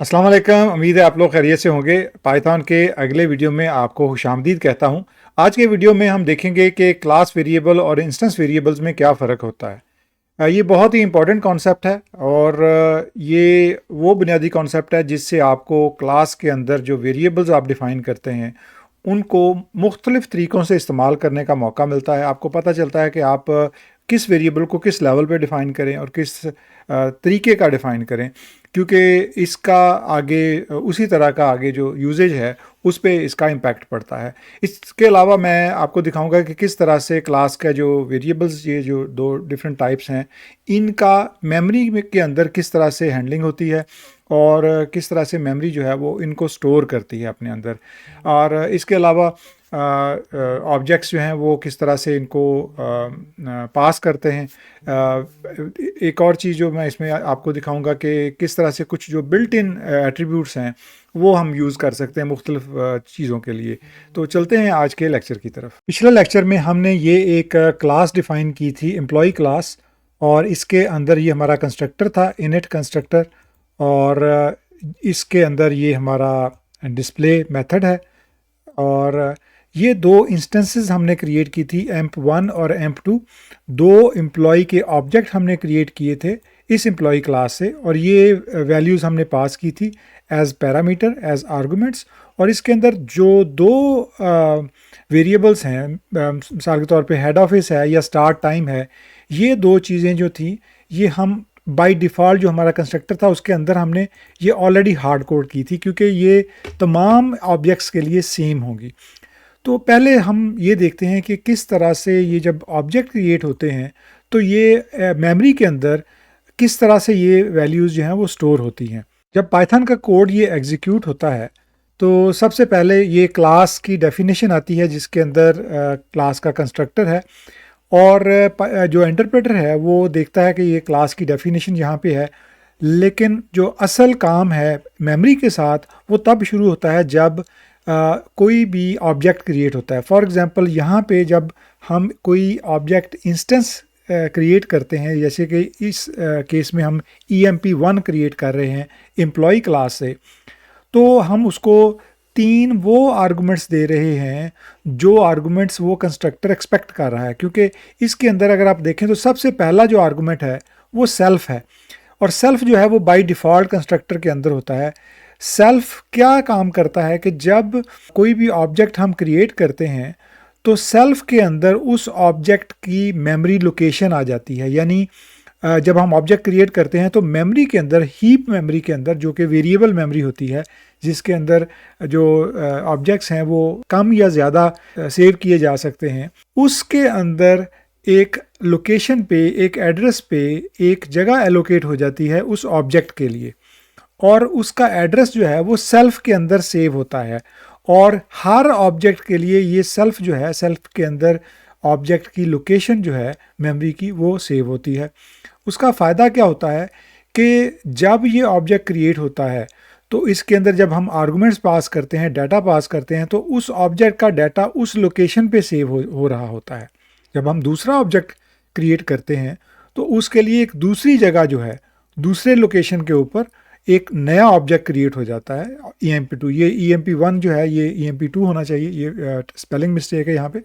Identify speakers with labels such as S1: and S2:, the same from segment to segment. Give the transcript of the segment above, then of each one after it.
S1: अस्सलाम वालेकुम। उम्मीद है आप लोग खैरियत से होंगे। पाइथन के अगले वीडियो में आपको खुशामदीद कहता हूं। आज के वीडियो में हम देखेंगे कि क्लास वेरिएबल और इंस्टेंस वेरिएबल्स में क्या फ़र्क होता है। ये बहुत ही इंपॉर्टेंट कॉन्सेप्ट है और ये वो बुनियादी कॉन्सेप्ट है जिससे आपको क्लास के अंदर जो वेरिएबल्स आप डिफ़ाइन करते हैं उनको मुख्तलिफ़ तरीक़ों से इस्तेमाल करने का मौका मिलता है। आपको पता चलता है कि आप किस वेरिएबल को किस लेवल पे डिफ़ाइन करें और किस तरीके का डिफ़ाइन करें, क्योंकि इसका आगे उसी तरह का आगे जो यूजेज है उस पे इसका इम्पैक्ट पड़ता है। इसके अलावा मैं आपको दिखाऊंगा कि किस तरह से क्लास का जो वेरिएबल्स, ये जो दो डिफरेंट टाइप्स हैं, इनका मेमोरी के अंदर किस तरह से हैंडलिंग होती है और किस तरह से मेमोरी जो है वो इनको स्टोर करती है अपने अंदर। और इसके अलावा ऑब्जेक्ट्स जो हैं वो किस तरह से इनको पास करते हैं। एक और चीज़ जो मैं इसमें आपको दिखाऊंगा कि किस तरह से कुछ जो बिल्ट इन एट्रीब्यूट्स हैं वो हम यूज़ कर सकते हैं मुख्तलिफ चीज़ों के लिए। तो चलते हैं आज के लेक्चर की तरफ। पिछले लेक्चर में हमने ये एक क्लास डिफ़ाइन की थी, एम्प्लॉय क्लास, और इसके अंदर ये हमारा कंस्ट्रक्टर था, इनिट कंस्ट्रक्टर, और इसके अंदर ये हमारा डिस्प्ले मेथड है। और ये दो इंस्टेंसेस हमने क्रिएट की थी, emp1 और emp2। दो एम्प्लॉय के ऑब्जेक्ट हमने क्रिएट किए थे इस एम्प्लॉय क्लास से, और ये वैल्यूज़ हमने पास की थी एज पैरामीटर, एज आर्गूमेंट्स। और इसके अंदर जो दो वेरिएबल्स हैं, मिसाल के तौर पे हेड ऑफिस है या स्टार्ट टाइम है, ये दो चीज़ें जो थी ये हम बाय डिफ़ॉल्ट जो हमारा कंस्ट्रक्टर था उसके अंदर हमने ये ऑलरेडी हार्ड कोड की थी, क्योंकि ये तमाम ऑब्जेक्ट्स के लिए सेम होंगी। तो पहले हम ये देखते हैं कि किस तरह से ये जब ऑब्जेक्ट क्रिएट होते हैं तो ये मेमोरी के अंदर किस तरह से ये वैल्यूज़ जो हैं वो स्टोर होती हैं। जब पाइथन का कोड ये एग्जीक्यूट होता है तो सबसे पहले ये क्लास की डेफिनेशन आती है जिसके अंदर क्लास का कंस्ट्रक्टर है, और जो इंटरप्रेटर है वो देखता है कि ये क्लास की डेफिनेशन यहाँ पे है, लेकिन जो असल काम है मेमोरी के साथ वो तब शुरू होता है जब कोई भी ऑब्जेक्ट क्रिएट होता है। फॉर एग्ज़ाम्पल यहाँ पे जब हम कोई ऑब्जेक्ट इंस्टेंस क्रिएट करते हैं, जैसे कि इस केस में हम emp1 क्रिएट कर रहे हैं एम्प्लॉय क्लास से, तो हम उसको तीन वो आर्गुमेंट्स दे रहे हैं जो आर्गुमेंट्स वो कंस्ट्रक्टर एक्सपेक्ट कर रहा है। क्योंकि इसके अंदर अगर आप देखें तो सबसे पहला जो आर्गुमेंट है वो सेल्फ है, और सेल्फ जो है वो बाय डिफ़ॉल्ट कंस्ट्रक्टर के अंदर होता है। सेल्फ क्या काम करता है कि जब कोई भी ऑब्जेक्ट हम क्रिएट करते हैं तो सेल्फ के अंदर उस ऑब्जेक्ट की मेमोरी लोकेशन आ जाती है। यानी जब हम ऑब्जेक्ट क्रिएट करते हैं तो मेमोरी के अंदर, हीप मेमोरी के अंदर, जो कि वेरिएबल मेमोरी होती है जिसके अंदर जो ऑब्जेक्ट्स हैं वो कम या ज़्यादा सेव किए जा सकते हैं, उसके अंदर एक लोकेशन पे, एक एड्रेस पे एक जगह एलोकेट हो जाती है उस ऑब्जेक्ट के लिए, और उसका एड्रेस जो है वो सेल्फ के अंदर सेव होता है। और हर ऑब्जेक्ट के लिए ये सेल्फ जो है, सेल्फ के अंदर ऑब्जेक्ट की लोकेशन जो है मेमोरी की वो सेव होती है। उसका फ़ायदा क्या होता है कि जब ये ऑब्जेक्ट क्रिएट होता है तो इसके अंदर जब हम आर्गुमेंट्स पास करते हैं, डाटा पास करते हैं, तो उस ऑब्जेक्ट का डाटा उस लोकेशन पे सेव हो रहा होता है। जब हम दूसरा ऑब्जेक्ट क्रिएट करते हैं तो उसके लिए एक दूसरी जगह जो है, दूसरे लोकेशन के ऊपर एक नया ऑब्जेक्ट क्रिएट हो जाता है emp2। ये emp1 जो है ये emp2 होना चाहिए, ये स्पेलिंग मिस्टेक है यहाँ पे।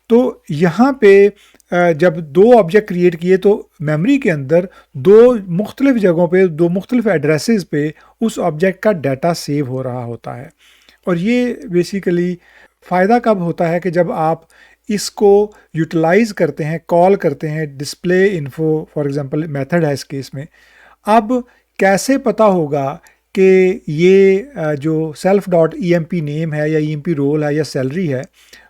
S1: तो यहाँ पे जब दो ऑब्जेक्ट क्रिएट किए तो मेमोरी के अंदर दो मुख्तलिफ जगहों पे, दो मुख्तलिफ एड्रेसेस पे उस ऑब्जेक्ट का डाटा सेव हो रहा होता है। और ये बेसिकली फ़ायदा कब होता है कि जब आप इसको यूटिलाइज़ करते हैं, कॉल करते हैं, display info for example method है इस केस में। अब कैसे पता होगा कि ये जो सेल्फ डॉट emp नेम है या emp रोल है या सैलरी है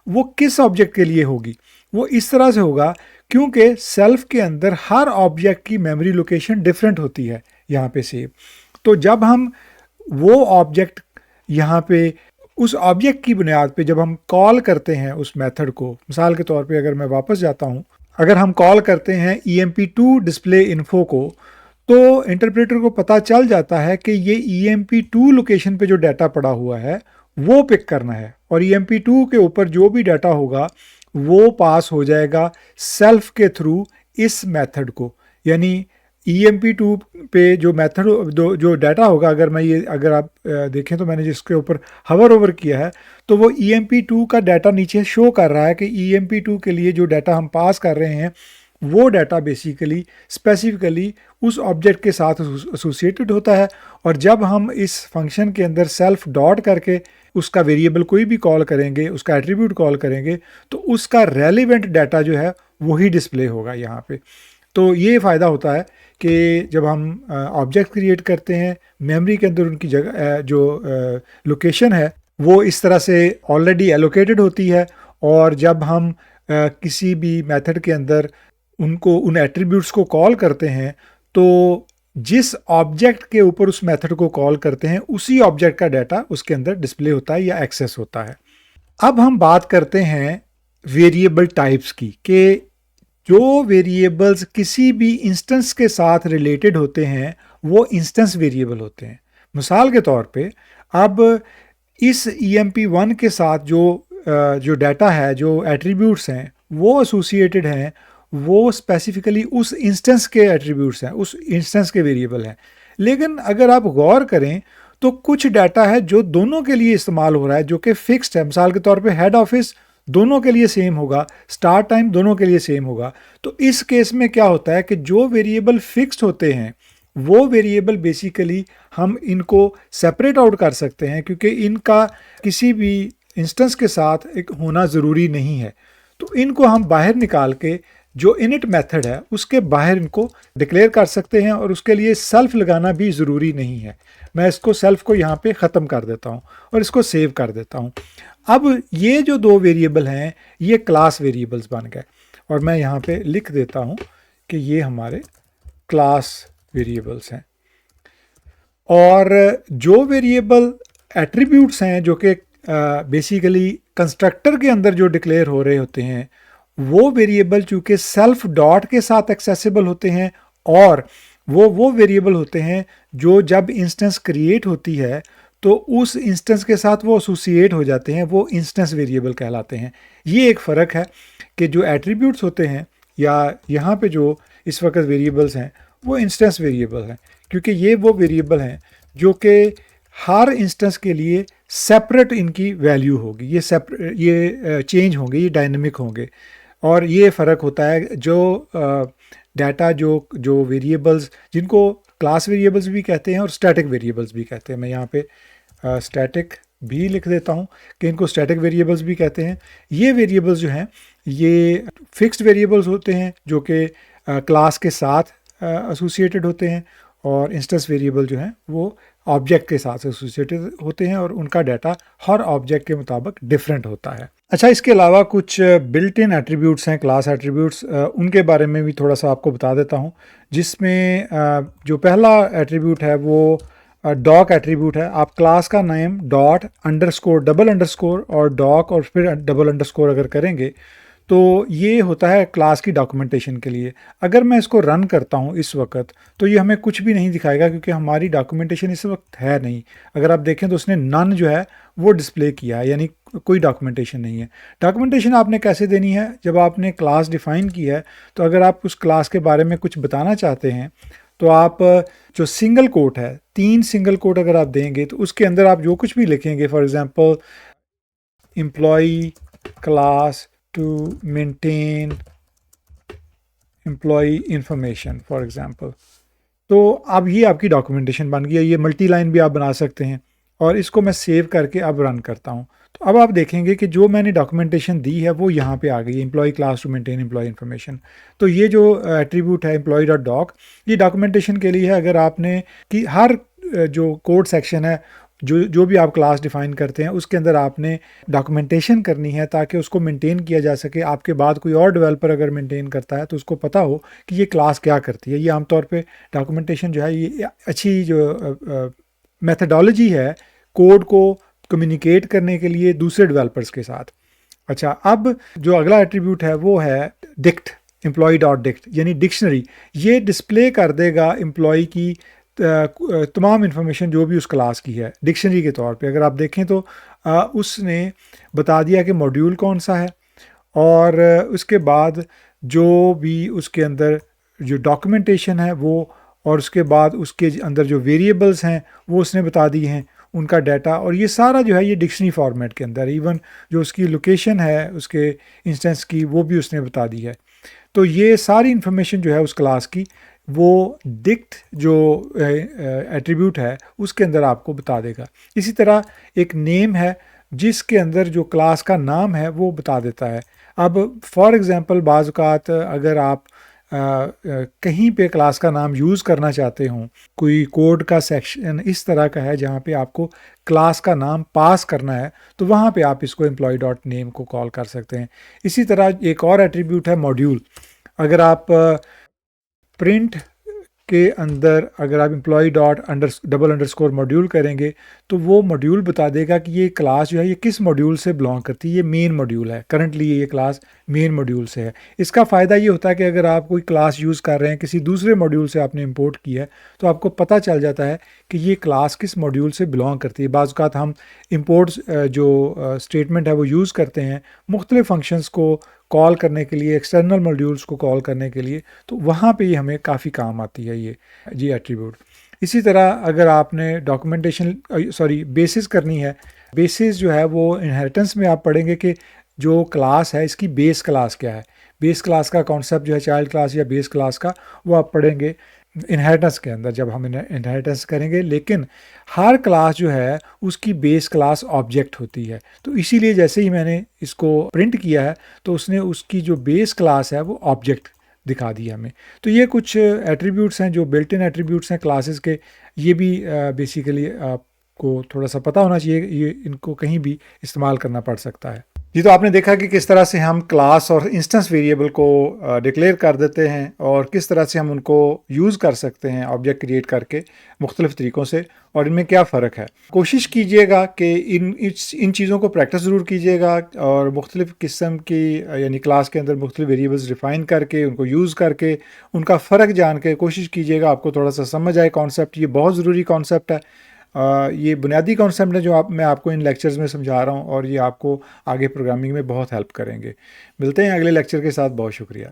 S1: वो किस ऑब्जेक्ट के लिए होगी? वो इस तरह से होगा क्योंकि सेल्फ के अंदर हर ऑब्जेक्ट की मेमोरी लोकेशन डिफरेंट होती है यहाँ पे सेव। तो जब हम वो ऑब्जेक्ट यहाँ पे उस ऑब्जेक्ट की बुनियाद पे जब हम कॉल करते हैं उस मेथड को, मिसाल के तौर पे अगर मैं वापस जाता हूँ, अगर हम कॉल करते हैं emp2 डिस्प्ले इन्फो को, तो इंटरप्रेटर को पता चल जाता है कि ये emp2 लोकेशन पे जो डाटा पड़ा हुआ है वो पिक करना है, और emp2 के ऊपर जो भी डाटा होगा वो पास हो जाएगा सेल्फ के थ्रू इस मेथड को। यानी EMP2 पे जो मेथड जो डाटा होगा, अगर आप देखें तो मैंने जिसके ऊपर हवर ओवर किया है तो वो EMP2 का डाटा नीचे शो कर रहा है कि EMP2 के लिए जो डाटा हम पास कर रहे हैं वो डाटा बेसिकली स्पेसिफिकली उस ऑब्जेक्ट के साथ एसोसिएटेड होता है। और जब हम इस फंक्शन के अंदर सेल्फ डॉट करके उसका वेरिएबल कोई भी कॉल करेंगे, उसका एट्रीब्यूट कॉल करेंगे, तो उसका रेलिवेंट डाटा जो है वही डिस्प्ले होगा यहाँ पे। तो ये फ़ायदा होता है कि जब हम ऑब्जेक्ट क्रिएट करते हैं, मेमोरी के अंदर उनकी जगह जो लोकेशन है वो इस तरह से ऑलरेडी एलोकेटेड होती है। और जब हम किसी भी मेथड के अंदर उन एट्रीब्यूट्स को कॉल करते हैं तो जिस ऑब्जेक्ट के ऊपर उस मेथड को कॉल करते हैं उसी ऑब्जेक्ट का डाटा उसके अंदर डिस्प्ले होता है या एक्सेस होता है। अब हम बात करते हैं वेरिएबल टाइप्स की, कि जो वेरिएबल्स किसी भी इंस्टेंस के साथ रिलेटेड होते हैं वो इंस्टेंस वेरिएबल होते हैं। मिसाल के तौर पे अब इस EMP1 के साथ जो डाटा है, जो एट्रीब्यूट्स हैं वो एसोसिएटेड हैं, वो स्पेसिफिकली उस इंस्टेंस के एट्रीब्यूट्स हैं, उस इंस्टेंस के वेरिएबल हैं। लेकिन अगर आप गौर करें तो कुछ डाटा है जो दोनों के लिए इस्तेमाल हो रहा है, जो कि फिक्स्ड है। मिसाल के तौर पे हेड ऑफिस दोनों के लिए सेम होगा, स्टार्ट टाइम दोनों के लिए सेम होगा। तो इस केस में क्या होता है कि जो वेरिएबल फिक्स्ड होते हैं वो वेरिएबल बेसिकली हम इनको सेपरेट आउट कर सकते हैं, क्योंकि इनका किसी भी इंस्टेंस के साथ एक होना ज़रूरी नहीं है। तो इनको हम बाहर निकाल के जो इनिट मेथड है उसके बाहर इनको डिक्लेयर कर सकते हैं, और उसके लिए सेल्फ लगाना भी ज़रूरी नहीं है। मैं इसको सेल्फ को यहाँ पे ख़त्म कर देता हूँ और इसको सेव कर देता हूँ। अब ये जो दो वेरिएबल हैं ये क्लास वेरिएबल्स बन गए, और मैं यहाँ पे लिख देता हूँ कि ये हमारे क्लास वेरिएबल्स हैं। और जो वेरिएबल एट्रीब्यूट्स हैं जो कि बेसिकली कंस्ट्रक्टर के अंदर जो डिक्लेयर हो रहे होते हैं, वो वेरिएबल चूँकि सेल्फ डॉट के साथ एक्सेसिबल होते हैं, और वो वेरिएबल होते हैं जो जब इंस्टेंस क्रिएट होती है तो उस इंस्टेंस के साथ वो एसोसिएट हो जाते हैं, वो इंस्टेंस वेरिएबल कहलाते हैं। ये एक फ़र्क है कि जो एट्रीब्यूट्स होते हैं या यहाँ पे जो इस वक्त वेरिएबल्स हैं वो इंस्टेंस वेरिएबल हैं, क्योंकि ये वो वेरिएबल हैं जो कि हर इंस्टेंस के लिए सेपरेट इनकी वैल्यू होगी, ये चेंज होंगे, ये डायनेमिक होंगे। और ये फ़र्क होता है जो डाटा जो वेरिएबल्स जिनको क्लास वेरिएबल्स भी कहते हैं और स्टैटिक वेरिएबल्स भी कहते हैं। मैं यहाँ पे स्टैटिक भी लिख देता हूँ कि इनको स्टैटिक वेरिएबल्स भी कहते हैं। ये वेरिएबल्स जो हैं ये फिक्स्ड वेरिएबल्स होते हैं जो कि क्लास के साथ एसोसिएटेड होते हैं, और इंस्टेंस वेरिएबल जो हैं वो ऑब्जेक्ट के साथ एसोसिएटेड होते हैं और उनका डाटा हर ऑब्जेक्ट के मुताबिक डिफरेंट होता है। अच्छा, इसके अलावा कुछ बिल्ट इन एट्रीब्यूट्स हैं, क्लास एट्रीब्यूट्स, उनके बारे में भी थोड़ा सा आपको बता देता हूं। जिसमें जो पहला एट्रीब्यूट है वो डॉक एट्रीब्यूट है। आप क्लास का name dot underscore double underscore और डॉक और फिर डबल अंडरस्कोर अगर करेंगे तो ये होता है क्लास की डॉक्यूमेंटेशन के लिए। अगर मैं इसको रन करता हूँ इस वक्त तो ये हमें कुछ भी नहीं दिखाएगा, क्योंकि हमारी डॉक्यूमेंटेशन इस वक्त है नहीं। अगर आप देखें तो उसने नन जो है वो डिस्प्ले किया है, यानी कोई डॉक्यूमेंटेशन नहीं है। डॉक्यूमेंटेशन आपने कैसे देनी है? जब आपने क्लास डिफ़ाइन की है तो अगर आप उस क्लास के बारे में कुछ बताना चाहते हैं तो आप जो सिंगल कोट है, 3 सिंगल कोट अगर आप देंगे तो उसके अंदर आप जो कुछ भी लिखेंगे, for example employee class to maintain employee information for example, तो अब ये आपकी डॉक्यूमेंटेशन बन गई है। ये मल्टी लाइन भी आप बना सकते हैं, और इसको मैं सेव करके अब रन करता हूँ। तो अब आप देखेंगे कि जो मैंने डॉक्यूमेंटेशन दी है वो यहाँ पे आ गई है, employ class to maintain employ information. तो ये जो एट्रीब्यूट है एम्प्लॉय डॉट डॉक, ये डॉक्यूमेंटेशन के लिए है। अगर आपने कि हर जो कोड सेक्शन है जो भी आप क्लास डिफ़ाइन करते हैं उसके अंदर आपने डॉक्यूमेंटेशन करनी है ताकि उसको मेंटेन किया जा सके। आपके बाद कोई और डेवलपर अगर मेंटेन करता है तो उसको पता हो कि ये क्लास क्या करती है। ये आमतौर पे डॉक्यूमेंटेशन जो है ये अच्छी जो मेथडोलॉजी है कोड को कम्युनिकेट करने के लिए दूसरे डेवलपर्स के साथ। अच्छा, अब जो अगला एट्रीब्यूट है वो है डिक्ट, एम्प्लॉय डॉट डिक्ट, यानी डिक्शनरी। ये डिस्प्ले कर देगा एम्प्लॉय की तमाम इन्फॉर्मेशन जो भी उस क्लास की है डिक्शनरी के तौर पे। अगर आप देखें तो उसने बता दिया कि मॉड्यूल कौन सा है, और उसके बाद जो भी उसके अंदर जो डॉक्यूमेंटेशन है वो, और उसके बाद उसके अंदर जो वेरिएबल्स हैं वो उसने बता दी हैं, उनका डाटा, और ये सारा जो है ये डिक्शनरी फॉर्मेट के अंदर, इवन जो उसकी लोकेशन है उसके इंस्टेंस की वो भी उसने बता दी है। तो ये सारी इन्फॉर्मेशन जो है उस क्लास की वो डिक्ट जो एट्रीब्यूट है उसके अंदर आपको बता देगा। इसी तरह एक नेम है जिसके अंदर जो क्लास का नाम है वो बता देता है। अब फॉर एग्ज़ाम्पल बाज़ औक़ात अगर आप कहीं पे क्लास का नाम यूज़ करना चाहते हों, कोई कोड का सेक्शन इस तरह का है जहाँ पे आपको क्लास का नाम पास करना है, तो वहाँ पे आप इसको एम्प्लॉय डॉट नेम को कॉल कर सकते हैं। इसी तरह एक और एट्रीब्यूट है मॉड्यूल। अगर आप प्रिंट के अंदर अगर आप employ dot double underscore module करेंगे तो वो मॉड्यूल बता देगा कि ये क्लास जो है ये किस मॉड्यूल से बिलोंग करती है। ये मेन मॉड्यूल है, करंटली ये क्लास मेन मॉड्यूल से है। इसका फ़ायदा ये होता है कि अगर आप कोई क्लास यूज़ कर रहे हैं, किसी दूसरे मॉड्यूल से आपने इंपोर्ट की है, तो आपको पता चल जाता है कि ये क्लास किस मॉड्यूल से बिलोंग करती है। बाज़ औक़ात हम इंपोर्ट्स जो स्टेटमेंट है वो यूज़ करते हैं मुख्तलिफ़ फंक्शंस को कॉल करने के लिए, एक्सटर्नल मॉड्यूल्स को कॉल करने के लिए, तो वहाँ पे ये हमें काफ़ी काम आती है ये एट्रीब्यूट। इसी तरह अगर आपने डॉक्यूमेंटेशन बेसिस करनी है, बेसिस जो है वो इनहेरिटेंस में आप पढ़ेंगे कि जो क्लास है इसकी बेस क्लास क्या है। बेस क्लास का कॉन्सेप्ट जो है चाइल्ड क्लास या बेस क्लास का, वो आप पढ़ेंगे इनहेरिटेंस के अंदर जब हम इनहेरिटेंस करेंगे। लेकिन हर क्लास जो है उसकी बेस क्लास ऑब्जेक्ट होती है, तो इसीलिए जैसे ही मैंने इसको प्रिंट किया है तो उसने उसकी जो बेस क्लास है वो ऑब्जेक्ट दिखा दी हमें। तो ये कुछ एट्रीब्यूट्स हैं जो बिल्ट इन एट्रीब्यूट्स हैं क्लासेस के। ये भी बेसिकली आपको थोड़ा सा पता होना चाहिए, ये इनको कहीं भी इस्तेमाल करना पड़ सकता है। जी, तो आपने देखा कि किस तरह से हम क्लास और इंस्टेंस वेरिएबल को डिक्लेयर कर देते हैं और किस तरह से हम उनको यूज़ कर सकते हैं ऑब्जेक्ट क्रिएट करके मुख्तलिफ़ तरीक़ों से, और इनमें क्या फ़र्क है। कोशिश कीजिएगा कि इन चीज़ों को प्रैक्टिस ज़रूर कीजिएगा और मुख्तलिफ़ किस्म की यानी क्लास के अंदर मुख्तलिफ़ वेरिएबल्स डिफ़ाइन करके उनको यूज़ करके उनका फ़र्क जान के कोशिश कीजिएगा आपको थोड़ा सा समझ आए कॉन्सेप्ट। ये बहुत ज़रूरी कॉन्सेप्ट है। ये बुनियादी कॉन्सेप्ट है जो मैं आपको इन लेक्चर्स में समझा रहा हूँ, और ये आपको आगे प्रोग्रामिंग में बहुत हेल्प करेंगे। मिलते हैं अगले लेक्चर के साथ। बहुत शुक्रिया।